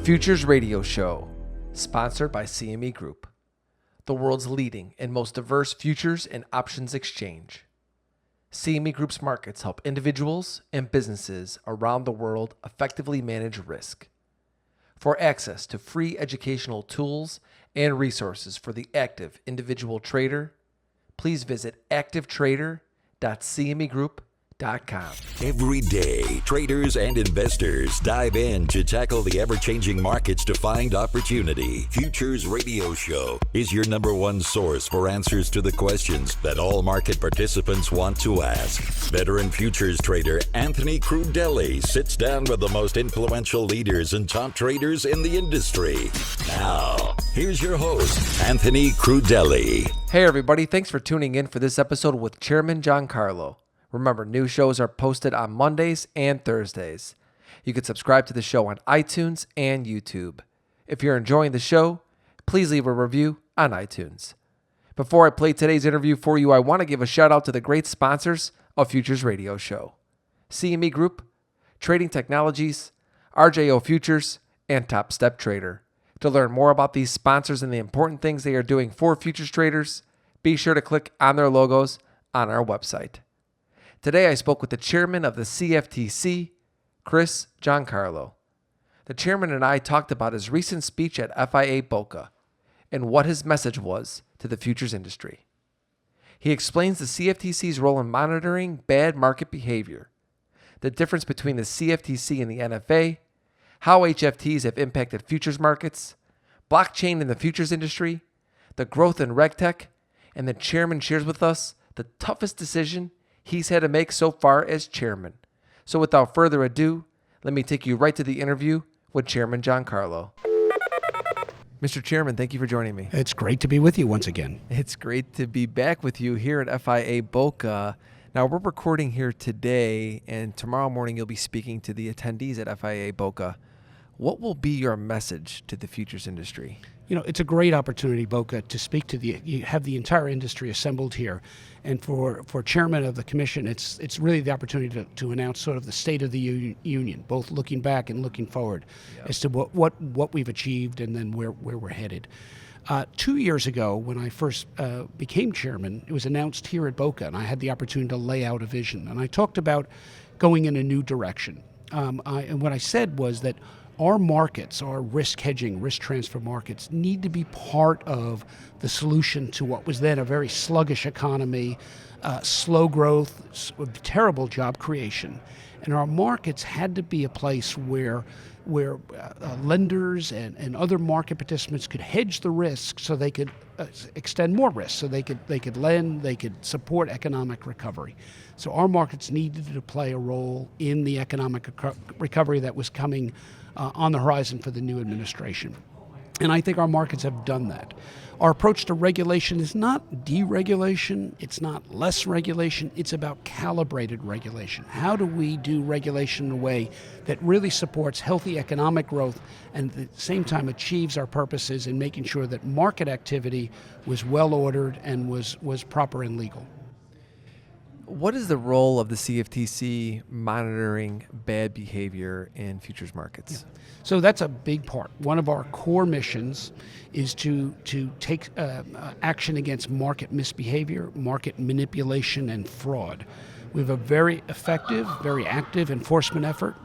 Futures Radio Show, sponsored by CME Group, the world's leading and most diverse futures and options exchange. CME Group's markets help individuals and businesses around the world effectively manage risk. For access to free educational tools and resources for the active individual trader, please visit activetrader.cmegroup.com. Every day, traders and investors dive in to tackle the ever-changing markets to find opportunity. Futures Radio Show is your number one source for answers to the questions that all market participants want to ask. Veteran futures trader Anthony Crudele sits down with the most influential leaders and top traders in the industry. Now, here's your host, Anthony Crudele. Hey everybody, thanks for tuning in for this episode with Chairman Giancarlo. Remember, new shows are posted on Mondays and Thursdays. You can subscribe to the show on iTunes and YouTube. If you're enjoying the show, please leave a review on iTunes. Before I play today's interview for you, I want to give a shout out to the great sponsors of Futures Radio Show: CME Group, Trading Technologies, RJO Futures, and Top Step Trader. To learn more about these sponsors and the important things they are doing for futures traders, be sure to click on their logos on our website. Today, I spoke with the chairman of the CFTC, Giancarlo. The chairman and I talked about his recent speech at FIA Boca and what his message was to the futures industry. He explains the CFTC's role in monitoring bad market behavior, the difference between the CFTC and the NFA, how HFTs have impacted futures markets, blockchain in the futures industry, the growth in Reg Tech, and the chairman shares with us the toughest decision he's had to make so far as chairman. So without further ado, let me take you right to the interview with Chairman Giancarlo. Mr. Chairman, thank you for joining me. It's great to be with you once again. It's great to be back with you here at FIA Boca. Now, we're recording here today, and tomorrow morning you'll be speaking to the attendees at FIA Boca. What will be your message to the futures industry? You know, it's a great opportunity, Boca, to speak to you have the entire industry assembled here. And for chairman of the commission, it's really the opportunity to announce sort of the state of the union, both looking back and looking forward as to what we've achieved and then where we're headed. 2 years ago, when I first became chairman, it was announced here at Boca, and I had the opportunity to lay out a vision. And I talked about going in a new direction. And what I said was that our markets, our risk hedging, risk transfer markets, need to be part of the solution to what was then a very sluggish economy, slow growth, terrible job creation. And our markets had to be a place where lenders and other market participants could hedge the risk so they could extend more risk, so they could lend, they could support economic recovery. So our markets needed to play a role in the economic recovery that was coming on the horizon for the new administration. And I think our markets have done that. Our approach to regulation is not deregulation, it's not less regulation, it's about calibrated regulation. How do we do regulation in a way that really supports healthy economic growth and at the same time achieves our purposes in making sure that market activity was well ordered and was proper and legal? What is the role of the CFTC monitoring bad behavior in futures markets? Yeah. So that's a big part. One of our core missions is to take action against market misbehavior, market manipulation, and fraud. We have a very effective, very active enforcement effort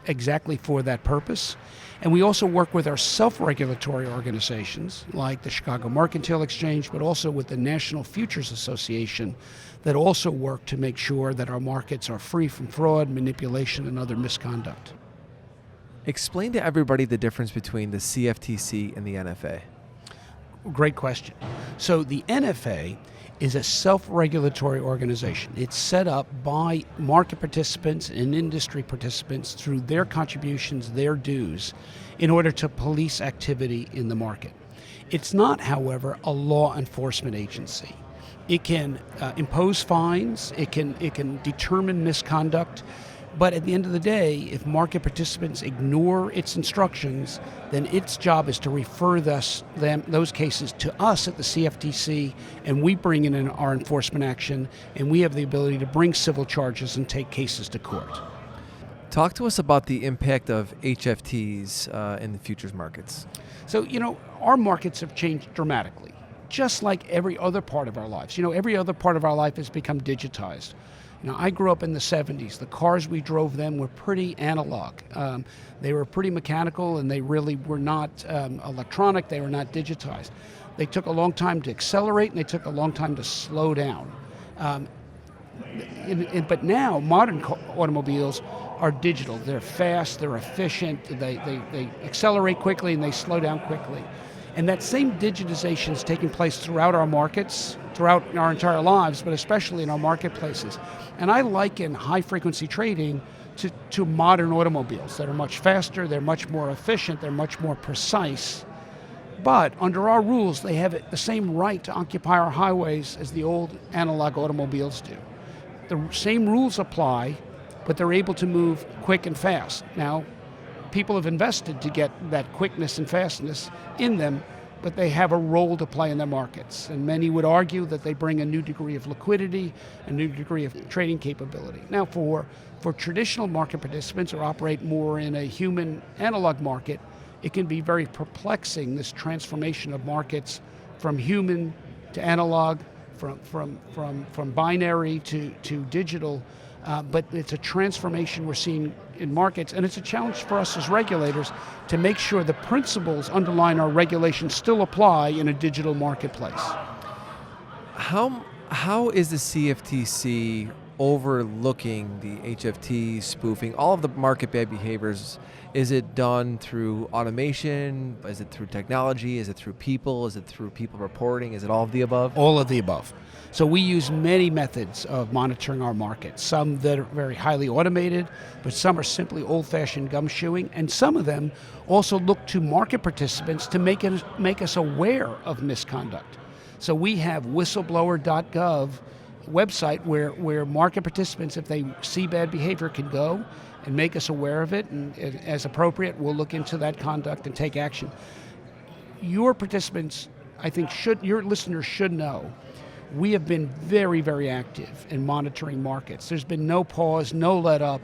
exactly for that purpose. And we also work with our self-regulatory organizations like the Chicago Mercantile Exchange, but also with the National Futures Association that also work to make sure that our markets are free from fraud, manipulation, and other misconduct. Explain to everybody the difference between the CFTC and the NFA. Great question. So the NFA is a self-regulatory organization. It's set up by market participants and industry participants through their contributions, their dues, in order to police activity in the market. It's not, however, a law enforcement agency. It can impose fines, it can determine misconduct, but at the end of the day, if market participants ignore its instructions, then its job is to refer those cases to us at the CFTC, and we bring in our enforcement action, and we have the ability to bring civil charges and take cases to court. Talk to us about the impact of HFTs in the futures markets. So, our markets have changed dramatically, just like every other part of our lives. Every other part of our life has become digitized. I grew up in the 70s. The cars we drove then were pretty analog. They were pretty mechanical, and they really were not electronic. They were not digitized. They took a long time to accelerate, and they took a long time to slow down. But now, modern automobiles are digital. They're fast, they're efficient, they accelerate quickly, and they slow down quickly. And that same digitization is taking place throughout our markets, throughout our entire lives, but especially in our marketplaces. And I liken high-frequency trading to modern automobiles that are much faster, they're much more efficient, they're much more precise. But under our rules, they have the same right to occupy our highways as the old analog automobiles do. The same rules apply, but they're able to move quick and fast. Now, people have invested to get that quickness and fastness in them, but they have a role to play in their markets. And many would argue that they bring a new degree of liquidity, a new degree of trading capability. Now, for traditional market participants who operate more in a human analog market, it can be very perplexing, this transformation of markets from human to analog, from binary to digital. But it's a transformation we're seeing in markets, and it's a challenge for us as regulators to make sure the principles underlying our regulation still apply in a digital marketplace. How is the CFTC overlooking the HFT spoofing, all of the market bad behaviors? Is it done through automation? Is it through technology? Is it through people? Is it through people reporting? Is it all of the above? All of the above. So we use many methods of monitoring our markets, some that are very highly automated, but some are simply old-fashioned gumshoeing, and some of them also look to market participants to make us aware of misconduct. So we have whistleblower.gov website where market participants, if they see bad behavior, can go and make us aware of it, and as appropriate, we'll look into that conduct and take action. Your participants, I think, your listeners should know, we have been very, very active in monitoring markets. There's been no pause, no let up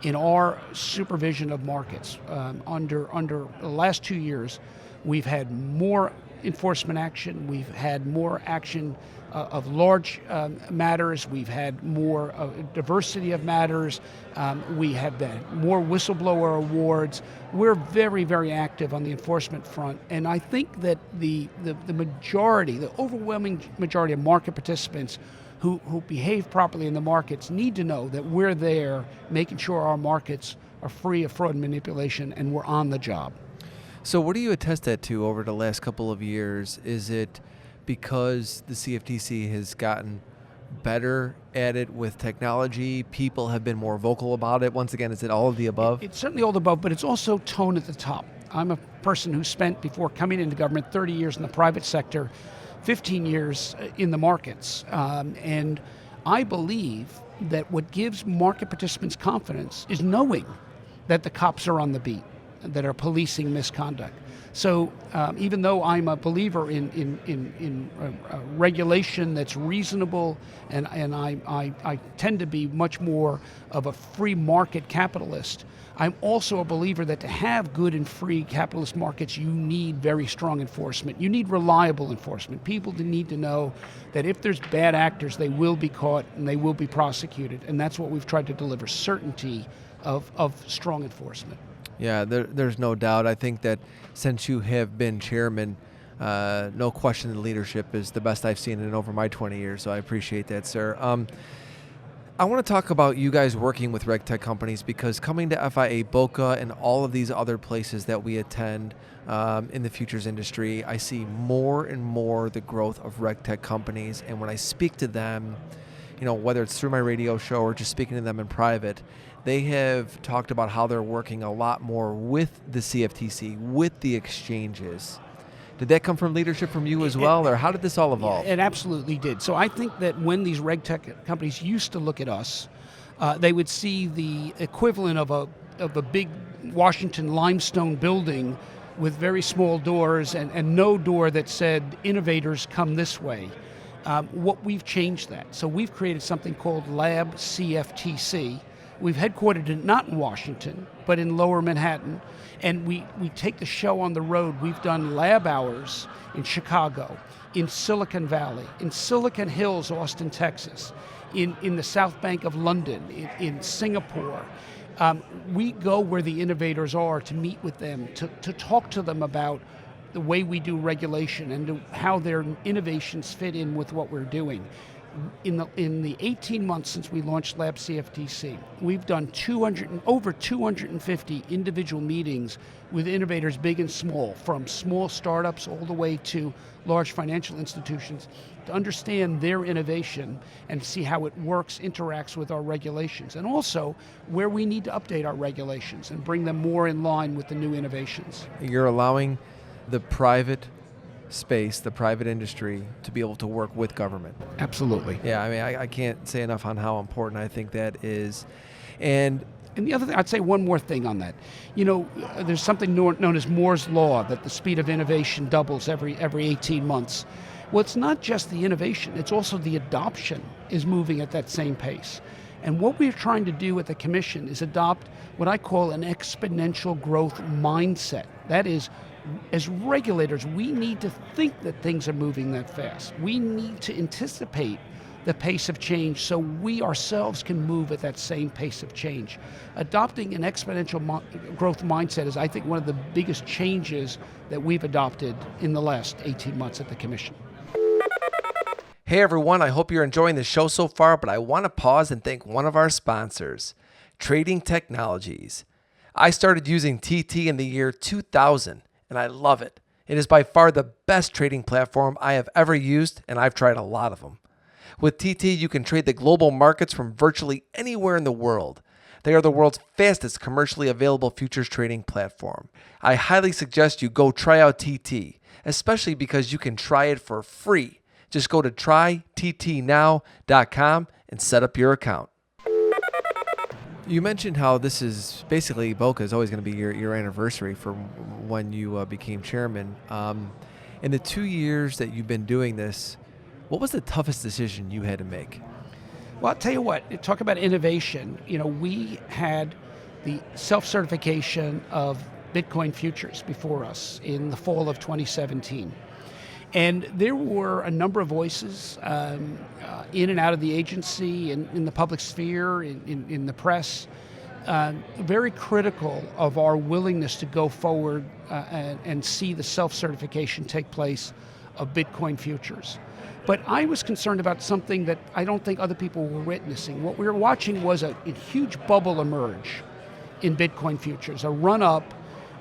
in our supervision of markets. Under the last 2 years, we've had more enforcement action, we've had more action of large matters, we've had more diversity of matters, we have been more whistleblower awards. We're very, very active on the enforcement front, and I think that the majority, the overwhelming majority of market participants who behave properly in the markets need to know that we're there making sure our markets are free of fraud and manipulation, and we're on the job. So what do you attest that to over the last couple of years? Is it because the CFTC has gotten better at it with technology, people have been more vocal about it? Once again, is it all of the above? It's certainly all of the above, but it's also tone at the top. I'm a person who spent, before coming into government, 30 years in the private sector, 15 years in the markets. And I believe that what gives market participants confidence is knowing that the cops are on the beat, that are policing misconduct. So even though I'm a believer in regulation that's reasonable, and I tend to be much more of a free market capitalist, I'm also a believer that to have good and free capitalist markets, you need very strong enforcement. You need reliable enforcement. People need to know that if there's bad actors, they will be caught and they will be prosecuted. And that's what we've tried to deliver, certainty of strong enforcement. Yeah, there's no doubt. I think that since you have been chairman, no question the leadership is the best I've seen in over my 20 years, so I appreciate that, sir. I want to talk about you guys working with Reg Tech companies, because coming to FIA, Boca, and all of these other places that we attend in the futures industry, I see more and more the growth of Reg Tech companies, and when I speak to them, whether it's through my radio show or just speaking to them in private, they have talked about how they're working a lot more with the CFTC, with the exchanges. Did that come from leadership from you as well, or how did this all evolve? It absolutely did. So I think that when these Reg Tech companies used to look at us, they would see the equivalent of a big Washington limestone building with very small doors and no door that said, innovators come this way. What we've changed that. So we've created something called Lab CFTC, We've headquartered it not in Washington, but in Lower Manhattan. And we take the show on the road. We've done lab hours in Chicago, in Silicon Valley, in Silicon Hills, Austin, Texas, in the South Bank of London, in Singapore. We go where the innovators are to meet with them, to talk to them about the way we do regulation and how their innovations fit in with what we're doing. In the 18 months since we launched Lab CFTC, we've done over 250 individual meetings with innovators big and small, from small startups all the way to large financial institutions, to understand their innovation and see how it works, interacts with our regulations, and also where we need to update our regulations and bring them more in line with the new innovations. You're allowing the private space, the private industry, to be able to work with government. Absolutely. Yeah, I mean, I can't say enough on how important I think that is. And the other thing, I'd say one more thing on that. There's something known as Moore's Law, that the speed of innovation doubles every 18 months. Well, it's not just the innovation, it's also the adoption is moving at that same pace. And what we're trying to do at the Commission is adopt what I call an exponential growth mindset. That is, as regulators, we need to think that things are moving that fast. We need to anticipate the pace of change so we ourselves can move at that same pace of change. Adopting an exponential growth mindset is, I think, one of the biggest changes that we've adopted in the last 18 months at the Commission. hey everyone, I hope you're enjoying the show so far, but I want to pause and thank one of our sponsors, Trading Technologies. I started using TT in the year 2000, and I love it. It is by far the best trading platform I have ever used, and I've tried a lot of them. With TT, you can trade the global markets from virtually anywhere in the world. They are the world's fastest commercially available futures trading platform. I highly suggest you go try out TT, especially because you can try it for free. Just go to tryttnow.com and set up your account. You mentioned how this is basically, Boca is always going to be your anniversary from when you became chairman. In the 2 years that you've been doing this, what was the toughest decision you had to make? Well, I'll tell you what, talk about innovation. We had the self-certification of Bitcoin futures before us in the fall of 2017. And there were a number of voices in and out of the agency, in the public sphere, in the press, very critical of our willingness to go forward and see the self-certification take place of Bitcoin futures. But I was concerned about something that I don't think other people were witnessing. What we were watching was a huge bubble emerge in Bitcoin futures, a run-up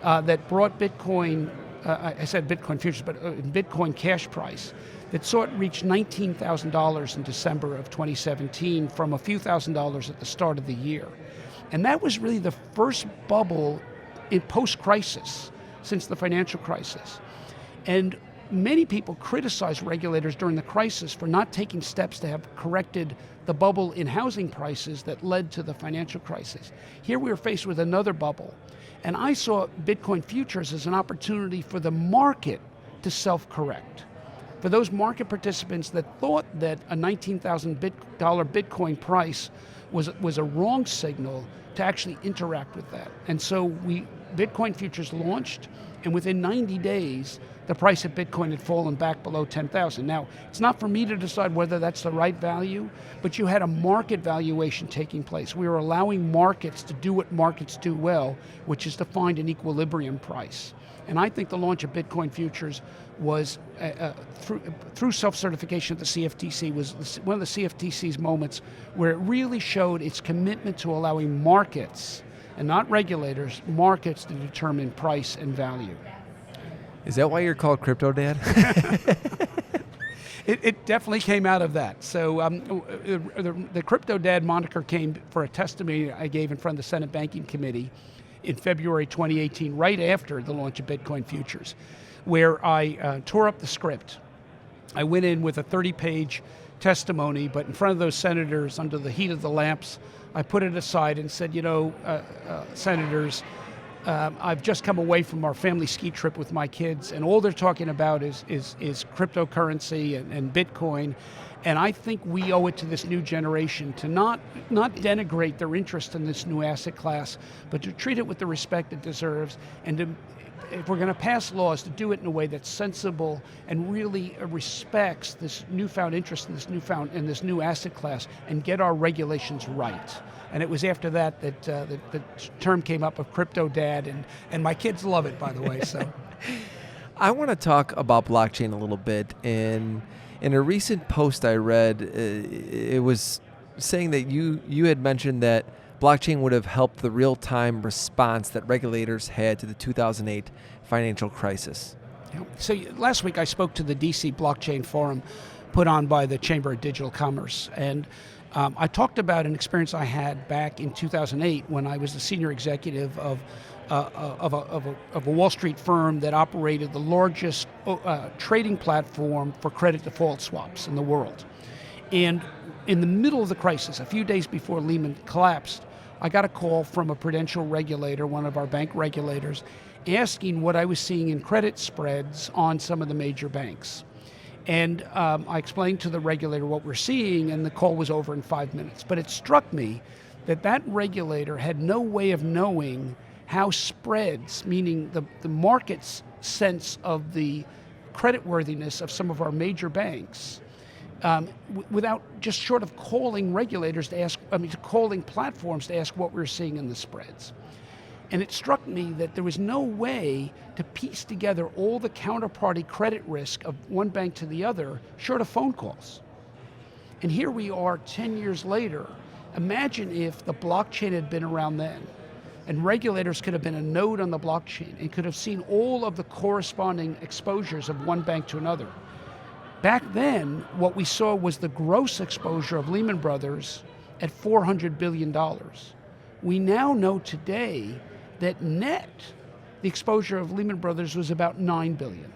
that brought Bitcoin, I said Bitcoin futures, but Bitcoin cash price, that saw it reach $19,000 in December of 2017 from a few $1,000s at the start of the year. And that was really the first bubble in post-crisis since the financial crisis. And many people criticized regulators during the crisis for not taking steps to have corrected the bubble in housing prices that led to the financial crisis. Here we were faced with another bubble. And I saw Bitcoin futures as an opportunity for the market to self-correct. For those market participants that thought that a $19,000 Bitcoin price was a wrong signal, to actually interact with that. And so Bitcoin futures launched, and within 90 days, the price of Bitcoin had fallen back below 10,000. Now, it's not for me to decide whether that's the right value, but you had a market valuation taking place. We were allowing markets to do what markets do well, which is to find an equilibrium price. And I think the launch of Bitcoin futures was, through self-certification at the CFTC, was one of the CFTC's moments where it really showed its commitment to allowing markets, and not regulators, markets to determine price and value. Is that why you're called Crypto Dad? It definitely came out of that. So the Crypto Dad moniker came for a testimony I gave in front of the Senate Banking Committee in February 2018, right after the launch of Bitcoin futures, where I tore up the script. I went in with a 30-page testimony, but in front of those senators, under the heat of the lamps, I put it aside and said, senators, I've just come away from our family ski trip with my kids, and all they're talking about is cryptocurrency and Bitcoin, And I think we owe it to this new generation to not denigrate their interest in this new asset class, but to treat it with the respect it deserves, and to, if we're going to pass laws, to do it in a way that's sensible and really respects this newfound interest in this new asset class, and get our regulations right. And it was after that that the term came up of crypto dad, and my kids love it, by the way. So, I want to talk about blockchain a little bit. In a recent post I read, it was saying that you had mentioned that blockchain would have helped the real-time response that regulators had to the 2008 financial crisis. Yeah. So last week I spoke to the DC Blockchain Forum put on by the Chamber of Digital Commerce, and I talked about an experience I had back in 2008 when I was the senior executive of a Wall Street firm that operated the largest trading platform for credit default swaps in the world. And in the middle of the crisis, a few days before Lehman collapsed, I got a call from a prudential regulator, one of our bank regulators, asking what I was seeing in credit spreads on some of the major banks. And I explained to the regulator what we're seeing, and the call was over in 5 minutes. But it struck me that that regulator had no way of knowing how spreads, meaning the market's sense of the creditworthiness of some of our major banks, without just short of calling regulators to ask, calling platforms to ask what we're seeing in the spreads. And it struck me that there was no way to piece together all the counterparty credit risk of one bank to the other, short of phone calls. And here we are 10 years later. Imagine if the blockchain had been around then, and regulators could have been a node on the blockchain and could have seen all of the corresponding exposures of one bank to another. Back then, what we saw was the gross exposure of Lehman Brothers at $400 billion. We now know today that net, the exposure of Lehman Brothers was about $9 billion.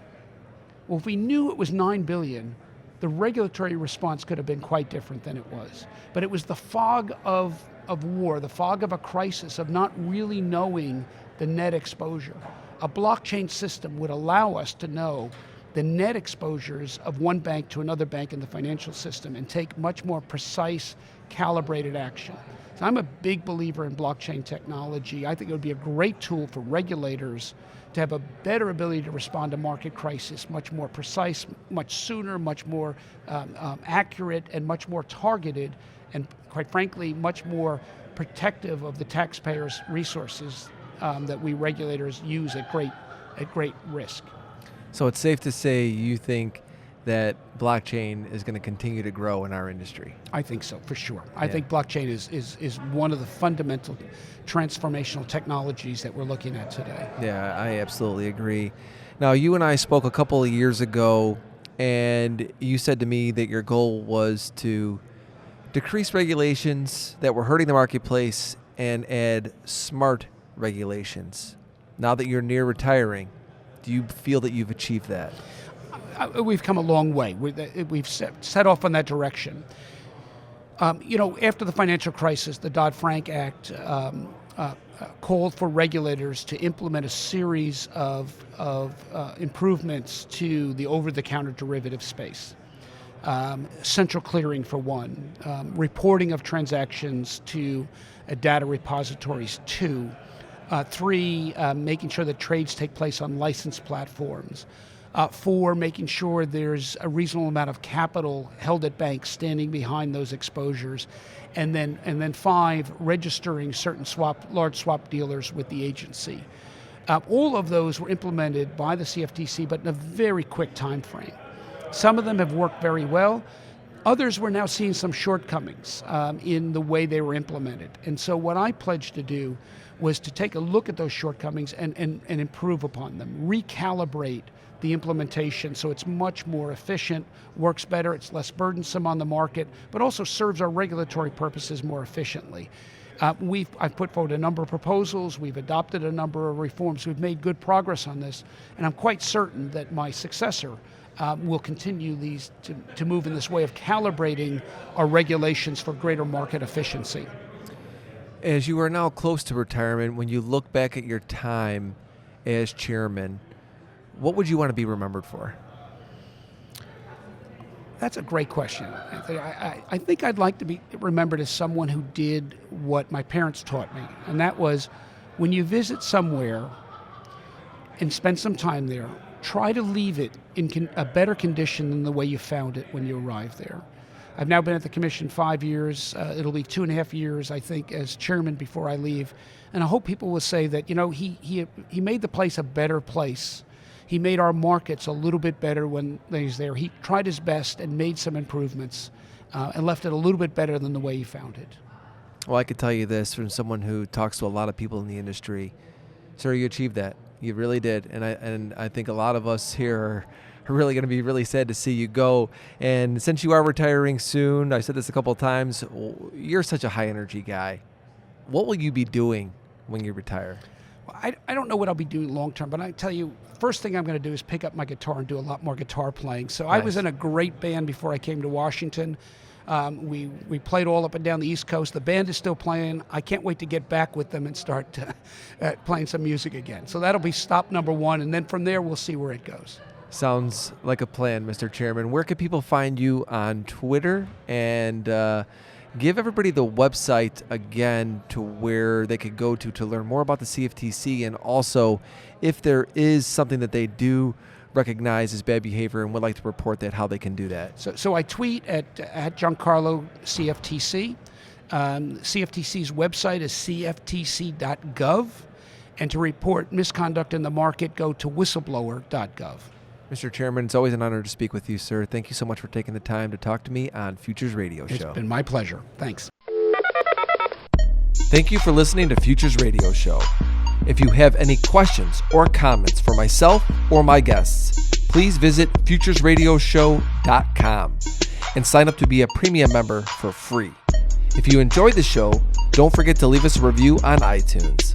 Well, if we knew it was $9 billion, the regulatory response could have been quite different than it was. But it was the fog of war, the fog of a crisis, of not really knowing the net exposure. A blockchain system would allow us to know the net exposures of one bank to another bank in the financial system and take much more precise, calibrated action. So I'm a big believer in blockchain technology. I think it would be a great tool for regulators to have a better ability to respond to market crisis, much more precise, much sooner, much more accurate, and much more targeted, and quite frankly, much more protective of the taxpayers' resources that we regulators use at great risk. So it's safe to say you think that blockchain is going to continue to grow in our industry? I think so, for sure. I think blockchain is one of the fundamental transformational technologies that we're looking at today. Yeah, I absolutely agree. Now, you and I spoke a couple of years ago, and you said to me that your goal was to decrease regulations that were hurting the marketplace and add smart regulations. Now that you're near retiring, do you feel that you've achieved that? We've come a long way. We've set off on that direction. After the financial crisis, the Dodd-Frank Act called for regulators to implement a series of improvements to the over-the-counter derivative space. Central clearing for one, reporting of transactions to data repositories 2, 3, making sure that trades take place on licensed platforms. 4, making sure there's a reasonable amount of capital held at banks standing behind those exposures. And then 5, registering certain large swap dealers with the agency. All of those were implemented by the CFTC, but in a very quick time frame. Some of them have worked very well. Others we're now seeing some shortcomings in the way they were implemented. And so what I pledged to do was to take a look at those shortcomings and improve upon them, recalibrate the implementation so it's much more efficient, works better, it's less burdensome on the market, but also serves our regulatory purposes more efficiently. I've put forward a number of proposals, we've adopted a number of reforms, we've made good progress on this, and I'm quite certain that my successor will continue to move in this way of calibrating our regulations for greater market efficiency. As you are now close to retirement, when you look back at your time as chairman, what would you want to be remembered for? That's a great question, Anthony. I think I'd like to be remembered as someone who did what my parents taught me, and that was when you visit somewhere and spend some time there, try to leave it in a better condition than the way you found it when you arrived there. I've now been at the commission 5 years. It'll be 2.5 years, I think, as chairman before I leave. And I hope people will say that, he made the place a better place. He made our markets a little bit better when he was there. He tried his best and made some improvements and left it a little bit better than the way he found it. Well, I could tell you this from someone who talks to a lot of people in the industry. Sir, you achieved that. You really did. And I think a lot of us here are really going to be really sad to see you go. And since you are retiring soon, I said this a couple of times, you're such a high energy guy. What will you be doing when you retire? I don't know what I'll be doing long term, but I tell you, first thing I'm going to do is pick up my guitar and do a lot more guitar playing. So Nice. I was in a great band before I came to Washington. We played all up and down the East Coast. The band is still playing. I can't wait to get back with them and start playing some music again. So that'll be stop number one, and then from there we'll see where it goes. Sounds like a plan, Mr. Chairman. Where can people find you on Twitter? And give everybody the website again to where they could go to learn more about the CFTC, and also if there is something that they do recognize as bad behavior and would like to report that, how they can do that. So I tweet at Giancarlo CFTC. CFTC's website is cftc.gov. And to report misconduct in the market, go to whistleblower.gov. Mr. Chairman, it's always an honor to speak with you, sir. Thank you so much for taking the time to talk to me on Futures Radio Show. It's been my pleasure. Thanks. Thank you for listening to Futures Radio Show. If you have any questions or comments for myself or my guests, please visit futuresradioshow.com and sign up to be a premium member for free. If you enjoyed the show, don't forget to leave us a review on iTunes.